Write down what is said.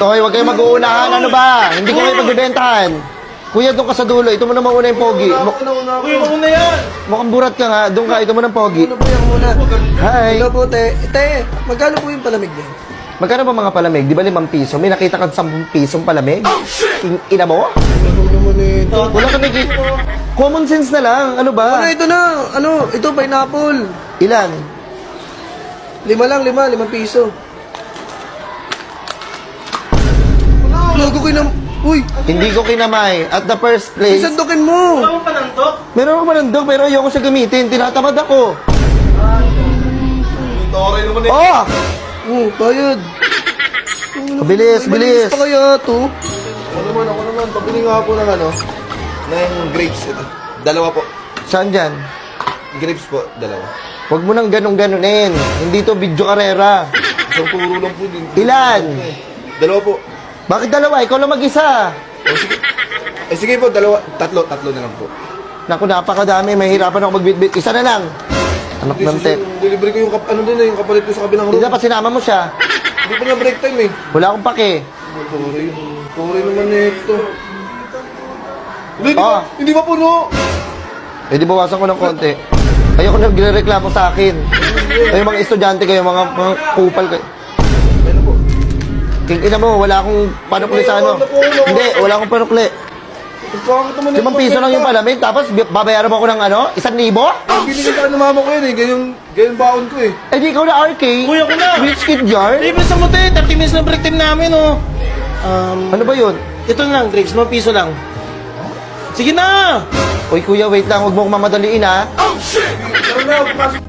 Toy, huwag kayong mag-uunahan. Ano ba? Hindi ko kayo pagbibentahan. Kuya, doon ka sa dulo. Ito mo na mauna yung pogi. Uy, mauna yan! Mukhang burat ka nga. Doon ka. Ito mo ng pogi. Ano po yan muna? Hi. Hello po, te. Te, magkano po yung palamig niya? Magkano ba mga palamig? Di ba 5 piso? May nakita ka 10 pisong palamig? Ina mo? Ano naman ito? Wala ka nakikita. Common sense na lang. Ano ba? Ano, ito na. Ano, ito, pineapple. Ilan? 5 piso. Logo ko na... Uy, Hindi ko kinamay. At the first place, isandukin mo. Wala mo panantok? meron ako manandog pero ayoko siya gamitin. Tinatamad ako. Toray naman Oh! Bayad. Bilis, bilis. Pa kaya to? Ako naman, pabili nga po ng ng grapes ito. Dalawa po. Saan dyan? Grapes po, dalawa. Huwag mo nang ganun-ganunin. Hindi to video karera. Isang turo lang po din. Ilan? Dalawa po. Bakit dalawa? Ikaw lang mag-isa. Sige po, dalawa. Tatlo na lang po. Naku, napakadami. Mahirapan ako magbitbit. Isa na lang. Anak ng tek. Delivery ko yung yung kapalit ko sa kabilang Hindi room. dapat sinama mo siya. Hindi pa na break time eh. Wala akong pake. Toray naman ito. Ah. Hindi ba puno? Eh di bawasan ko ng konti. Ayoko nagre-reklamo sa akin. Kayo mga estudyante kayo, mga kupal kayo. Ano po? King ina mo, wala akong panukli sa ano. Hindi, wala akong panukli. Bakit naman 5 piso lang yung palamig, tapos babayaran mo ako ng ano? 1,000? Binigyan ka ng mama ko yun eh. Ganyan baon ko eh. Eh di ikaw na RK. Kuya ko na! Rich kid jar. Libre sa mote, 30 minutes na break time namin, oh. Ano ba yun? Ito na lang, grapes, 5 piso lang. Sige na! Uy kuya, wait lang. Huwag mo akong mamadaliin ha. Tara na, pasok.